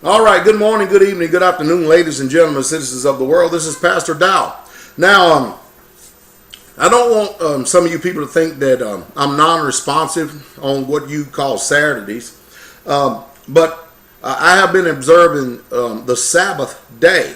All right, good morning, good evening, good afternoon, ladies and gentlemen, citizens of the world. This is Pastor Dowell. Now, I don't want some of you people to think that I'm non-responsive on what you call Saturdays, but I have been observing the Sabbath day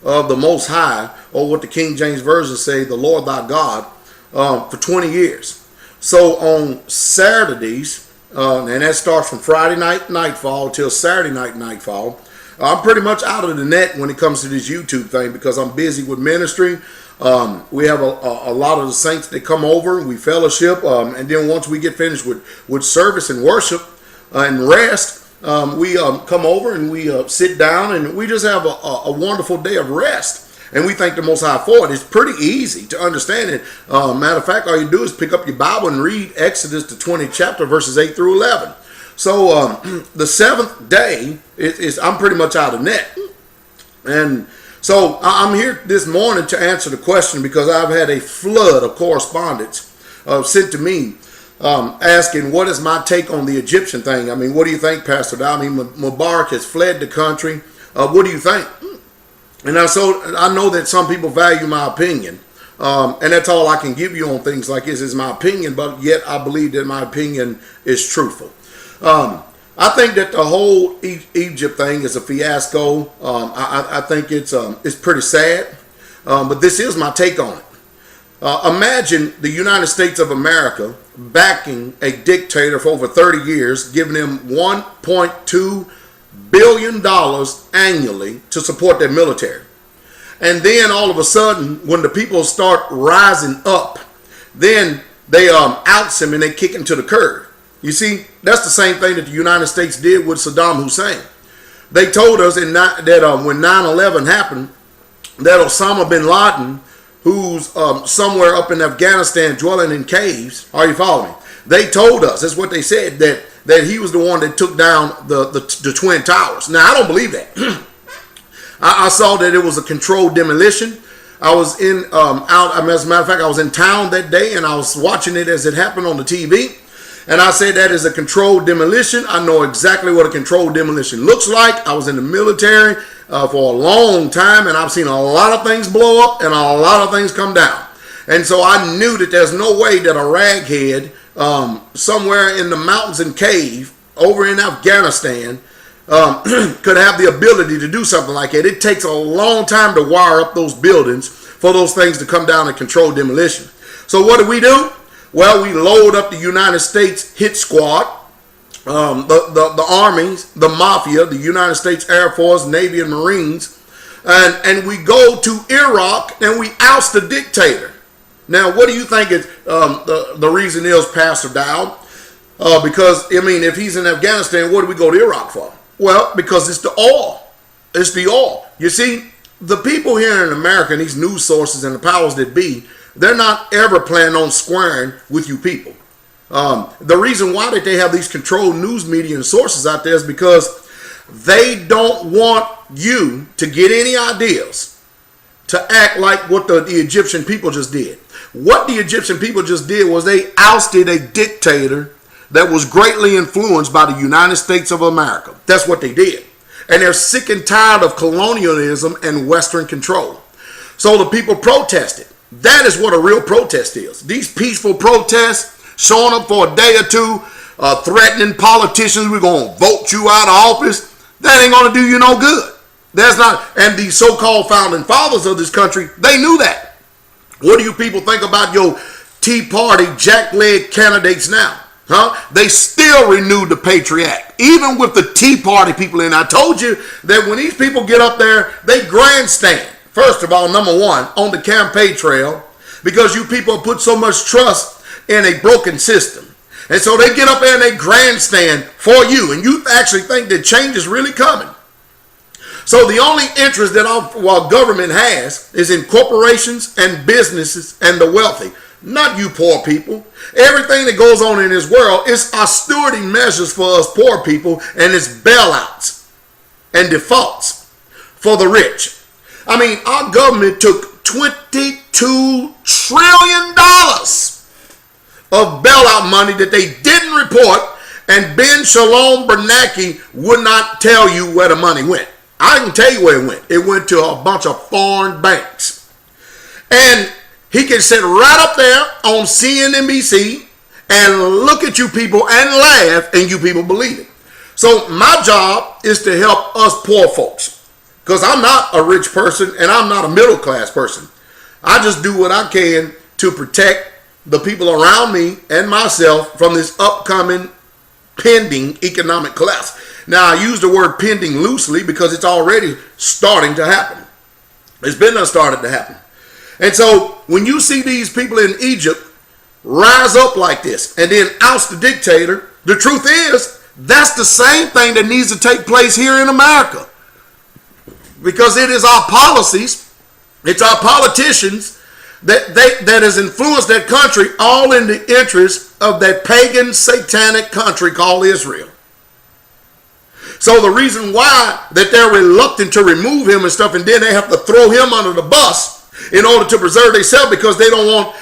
of the Most High, or what the King James Version say, the Lord thy God, for 20 years. So on Saturdays, and that starts from Friday night nightfall till Saturday night nightfall, I'm pretty much out of the net when it comes to this YouTube thing because I'm busy with ministry. We have a lot of the saints that come over, we fellowship, and then once we get finished with service and worship and rest, we come over and we sit down and we just have a wonderful day of rest. And we thank the Most High for it. It's pretty easy to understand it. Matter of fact, all you do is pick up your Bible and read Exodus, the 20th chapter, verses 8 through 11. So the seventh day, I'm pretty much out of net. And so I'm here this morning to answer the question because I've had a flood of correspondence sent to me asking what is my take on the Egyptian thing. I mean, what do you think, Pastor Dowell? I mean, Mubarak has fled the country. What do you think? And I know that some people value my opinion, and that's all I can give you on things like this is my opinion, but yet I believe that my opinion is truthful. I think that the whole Egypt thing is a fiasco. I think it's pretty sad, but this is my take on it. Imagine the United States of America backing a dictator for over 30 years, giving him $1.2 billion annually to support their military. And then all of a sudden, when the people start rising up, then they oust him and they kick him to the curb. You see, that's the same thing that the United States did with Saddam Hussein. They told us that when 9/11 happened, that Osama bin Laden, who's somewhere up in Afghanistan dwelling in caves, are you following me? They told us, that's what they said, that he was the one that took down the Twin Towers. Now, I don't believe that. I saw that it was a controlled demolition. I was as a matter of fact, I was in town that day and I was watching it as it happened on the TV. And I said that is a controlled demolition. I know exactly what a controlled demolition looks like. I was in the military for a long time and I've seen a lot of things blow up and a lot of things come down. And so I knew that there's no way that a raghead somewhere in the mountains and cave over in Afghanistan could have the ability to do something like that. It takes a long time to wire up those buildings for those things to come down and control demolition. So what do? Well, we load up the United States hit squad, the armies, the mafia, the United States Air Force, Navy, and Marines, and we go to Iraq and we oust the dictator. Now, what do you think is the reason is, Pastor Dowell? Because, I mean, if he's in Afghanistan, what do we go to Iraq for? Well, because it's the oil. It's the oil. You see, the people here in America, and these news sources and the powers that be, they're not ever planning on squaring with you people. The reason why that they have these controlled news media and sources out there is because they don't want you to get any ideas to act like what the Egyptian people just did. What the Egyptian people just did was they ousted a dictator that was greatly influenced by the United States of America. That's what they did. And they're sick and tired of colonialism and Western control. So the people protested. That is what a real protest is. These peaceful protests, showing up for a day or two, threatening politicians, we're going to vote you out of office, that ain't going to do you no good. That's not, and the so-called founding fathers of this country, they knew that. What do you people think about your Tea Party jackleg candidates now? Huh? They still renewed the Patriot Act, even with the Tea Party people in. I told you that when these people get up there, they grandstand. First of all, number one, on the campaign trail, because you people put so much trust in a broken system. And so they get up there and they grandstand for you, and you actually think that change is really coming. So the only interest that our government has is in corporations and businesses and the wealthy. Not you poor people. Everything that goes on in this world is austerity measures for us poor people, and it's bailouts and defaults for the rich. I mean, our government took $22 trillion of bailout money that they didn't report And Ben Shalom Bernanke would not tell you where the money went. I can tell you where it went. It went to a bunch of foreign banks. And he can sit right up there on CNNBC and look at you people and laugh, and you people believe it. So my job is to help us poor folks, because I'm not a rich person and I'm not a middle class person. I just do what I can to protect the people around me and myself from this upcoming pending economic collapse. Now, I use the word pending loosely because it's already starting to happen. It's been started to happen. And so when you see these people in Egypt rise up like this and then oust the dictator, the truth is that's the same thing that needs to take place here in America. Because it is our policies, it's our politicians that has influenced that country, all in the interest of that pagan, satanic country called Israel. So the reason why that they're reluctant to remove him and stuff, and then they have to throw him under the bus in order to preserve themselves, because they don't want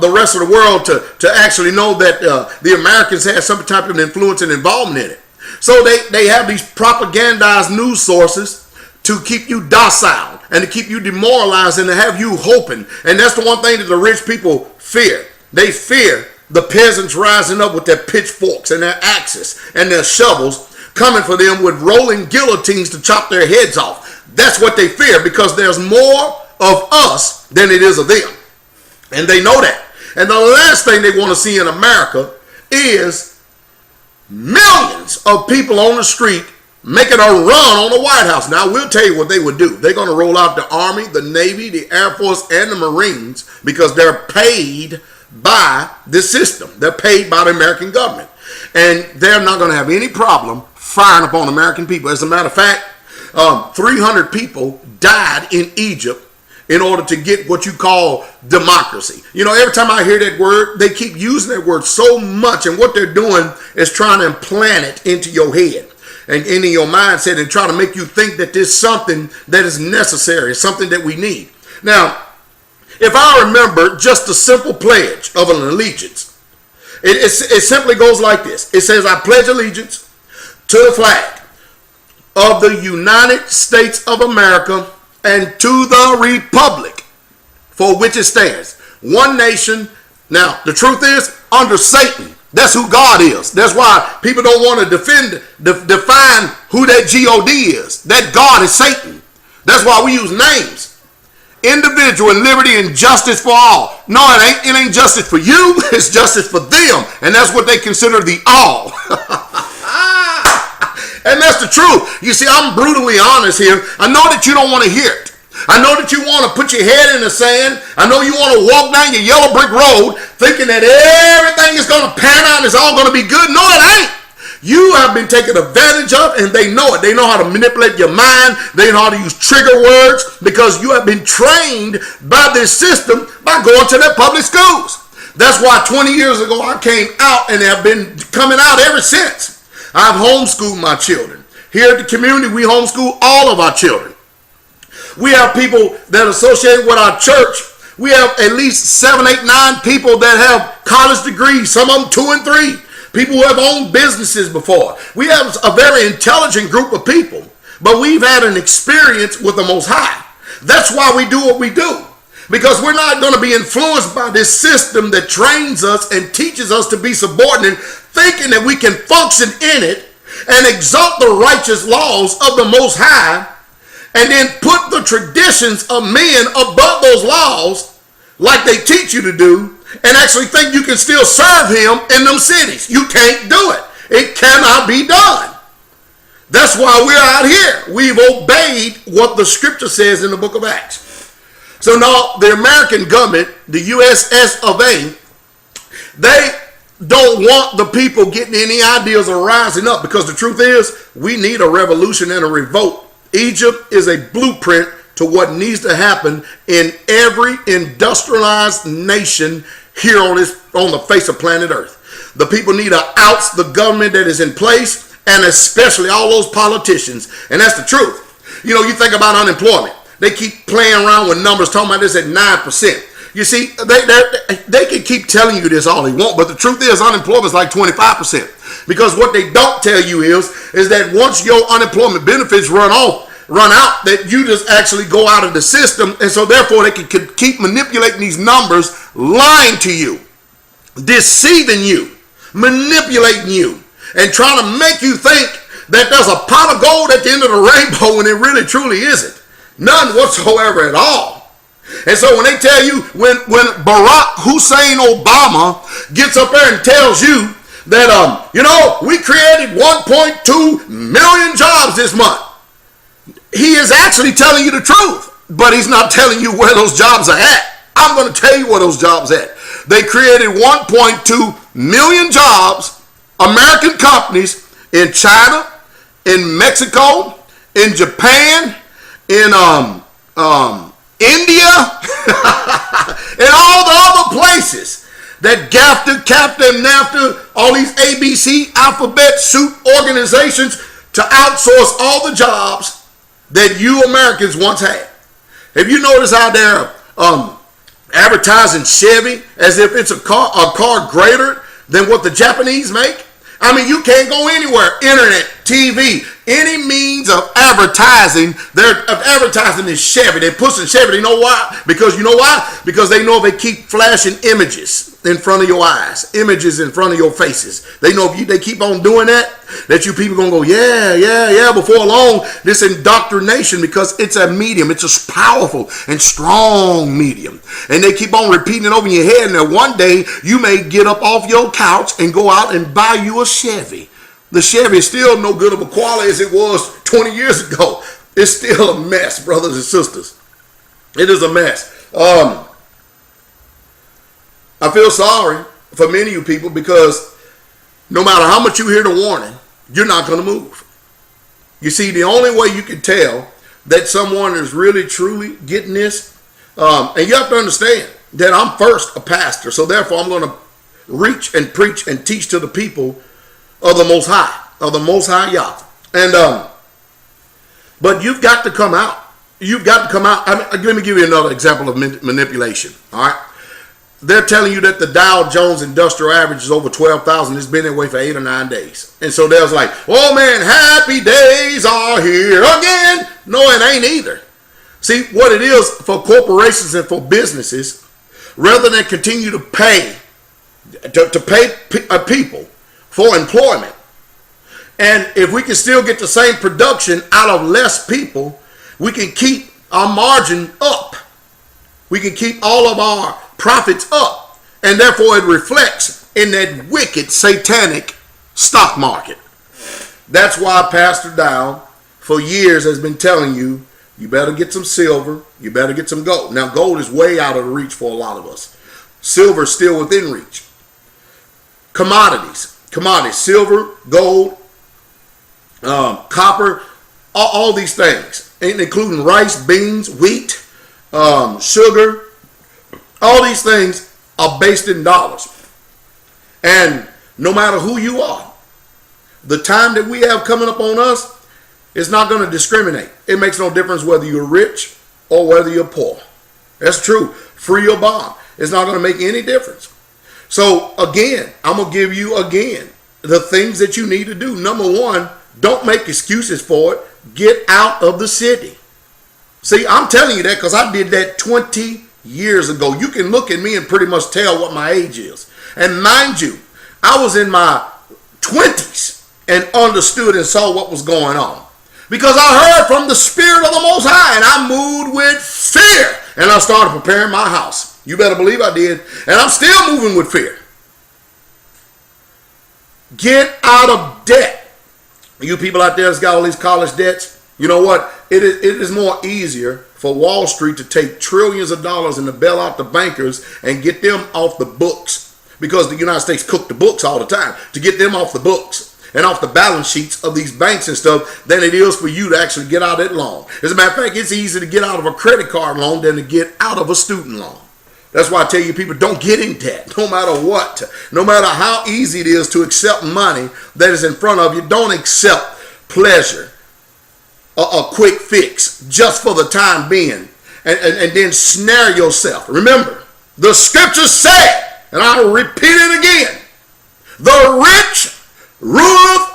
the rest of the world to actually know that the Americans had some type of influence and involvement in it. So they have these propagandized news sources to keep you docile and to keep you demoralized and to have you hoping. And that's the one thing that the rich people fear. They fear the peasants rising up with their pitchforks and their axes and their shovels, coming for them with rolling guillotines to chop their heads off. That's what they fear, because there's more of us than it is of them. And they know that. And the last thing they want to see in America is millions of people on the street making a run on the White House. Now, we'll tell you what they would do. They're going to roll out the Army, the Navy, the Air Force, and the Marines, because they're paid by this system. They're paid by the American government. And they're not going to have any problem firing upon American people. As a matter of fact, 300 people died in Egypt in order to get what you call democracy. You know, every time I hear that word, they keep using that word so much, and what they're doing is trying to implant it into your head and into your mindset and try to make you think that there's something that is necessary, something that we need. Now, if I remember just the simple pledge of an allegiance, it simply goes like this. It says, I pledge allegiance to the flag of the United States of America and to the republic for which it stands, one nation. Now, the truth is, under Satan, that's who God is. That's why people don't want to define who that God is. That God is Satan. That's why we use names. Individual and liberty and justice for all. No, it ain't justice for you. It's justice for them. And that's what they consider the all. And that's the truth. You see, I'm brutally honest here. I know that you don't want to hear it. I know that you want to put your head in the sand. I know you want to walk down your yellow brick road thinking that everything is going to pan out and it's all going to be good. No, it ain't. You have been taken advantage of, and they know it. They know how to manipulate your mind. They know how to use trigger words, because you have been trained by this system by going to their public schools. That's why 20 years ago I came out, and have been coming out ever since. I've homeschooled my children. Here at the community, we homeschool all of our children. We have people that associate with our church. We have at least 7, 8, 9 people that have college degrees, some of them 2 and 3. People who have owned businesses before. We have a very intelligent group of people, but we've had an experience with the Most High. That's why we do what we do, because we're not going to be influenced by this system that trains us and teaches us to be subordinate, thinking that we can function in it and exalt the righteous laws of the Most High, and then put the traditions of men above those laws like they teach you to do, and actually think you can still serve him in them cities. You can't do it. It cannot be done. That's why we're out here. We've obeyed what the scripture says in the book of Acts. So now the American government, the USS of A, they don't want the people getting any ideas of rising up, because the truth is, we need a revolution and a revolt. Egypt is a blueprint to what needs to happen in every industrialized nation here on the face of planet Earth. The people need to oust the government that is in place, and especially all those politicians. And that's the truth. You know, you think about unemployment. They keep playing around with numbers, talking about this at 9%. You see, they can keep telling you this all they want, but the truth is unemployment is like 25%. Because what they don't tell you is that once your unemployment benefits run out, that you just actually go out of the system, and so therefore they can keep manipulating these numbers, lying to you, deceiving you, manipulating you, and trying to make you think that there's a pot of gold at the end of the rainbow when it really truly isn't. None whatsoever at all. And so when they tell you, when Barack Hussein Obama gets up there and tells you that, we created 1.2 million jobs this month, he is actually telling you the truth, but he's not telling you where those jobs are at. I'm going to tell you where those jobs are at. They created 1.2 million jobs, American companies, in China, in Mexico, in Japan, in India, and all the other places that GAFTA, CAPTA, NAFTA, all these ABC, alphabet soup organizations to outsource all the jobs that you Americans once had. Have you noticed out there advertising Chevy as if it's a car greater than what the Japanese make? I mean, you can't go anywhere. Internet, TV, any means of advertising. Advertising is Chevy. They're pushing Chevy. You know why? Because you know why? Because they know if they keep flashing images in front of your eyes, images in front of your faces. They know if they keep on doing that you people gonna go, yeah. Before long, this indoctrination, because it's a medium. It's a powerful and strong medium. And they keep on repeating it over in your head. And then one day you may get up off your couch and go out and buy you a Chevy. The Chevy is still no good of a quality as it was 20 years ago. It's still a mess, brothers and sisters. It is a mess. I feel sorry for many of you people, because no matter how much you hear the warning, you're not going to move. You see, the only way you can tell that someone is really, truly getting this, and you have to understand that I'm first a pastor, so therefore I'm going to reach and preach and teach to the people of the Most High Yah. And but you've got to come out. You've got to come out. Let me give you another example of manipulation. All right. They're telling you that the Dow Jones Industrial Average is over 12,000. It's been that way for 8 or 9 days. And so there's like, oh man, happy days are here again. No, it ain't either. See, what it is for corporations and for businesses, rather than continue to pay people for employment, and if we can still get the same production out of less people, we can keep our margin up. We can keep all of our profits up, and therefore it reflects in that wicked satanic stock market. That's why Pastor Dowell for years has been telling you, you better get some silver, you better get some gold. Now gold is way out of the reach for a lot of us. Silver is still within reach. Commodities, silver, gold, copper, all these things, including rice, beans, wheat, sugar. All these things are based in dollars. And no matter who you are, the time that we have coming up on us is not going to discriminate. It makes no difference whether you're rich or whether you're poor. That's true. Free or bond. It's not going to make any difference. So again, I'm going to give you again the things that you need to do. Number one, don't make excuses for it. Get out of the city. See, I'm telling you that because I did that 20 years ago. You can look at me and pretty much tell what my age is. And mind you, I was in my 20s and understood and saw what was going on. Because I heard from the Spirit of the Most High, and I moved with fear. And I started preparing my house. You better believe I did. And I'm still moving with fear. Get out of debt. You people out there that's got all these college debts, you know what? It is more easier for Wall Street to take trillions of dollars and to bail out the bankers and get them off the books, because the United States cook the books all the time, to get them off the books and off the balance sheets of these banks and stuff than it is for you to actually get out of that loan. As a matter of fact, it's easier to get out of a credit card loan than to get out of a student loan. That's why I tell you people, don't get in debt, no matter what. No matter how easy it is to accept money that is in front of you, don't accept pleasure, a quick fix just for the time being, and then snare yourself. Remember, the scriptures say, and I'll repeat it again, the rich ruleth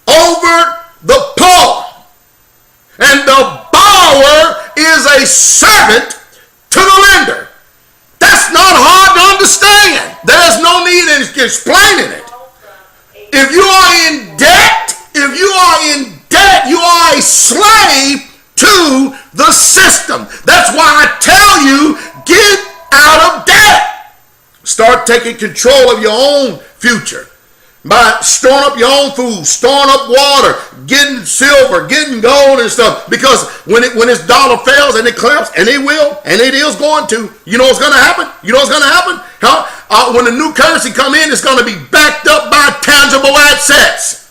over the poor, and the borrower is a servant to the lender. That's not hard to understand. There's no need in explaining it. If you are in debt, you are a slave to the system. That's why I tell you, get out of debt. Start taking control of your own future by storing up your own food, storing up water, getting silver, getting gold and stuff. Because when this dollar fails and it collapses, and it will, and it is going to, you know what's going to happen? You know what's going to happen? When the new currency come in, it's going to be backed up by tangible assets.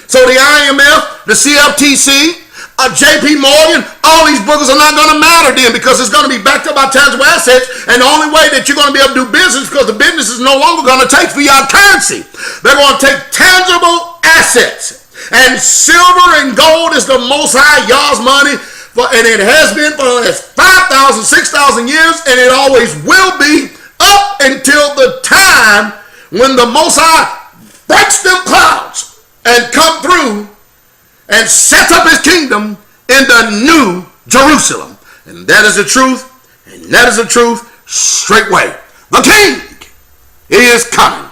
So the IMF, the CFTC, JP Morgan, all these boogers are not going to matter then, because it's going to be backed up by tangible assets. And the only way that you're going to be able to do business, because the business is no longer going to take fiat currency. They're going to take tangible assets. And silver and gold is the Most High Yah's money, and it has been for the last 5,000, 6,000 years, and it always will be up until the time when the Most High breaks them clouds and come through and set up his kingdom in the new Jerusalem. And that is the truth, and that is the truth straightway. The king is coming.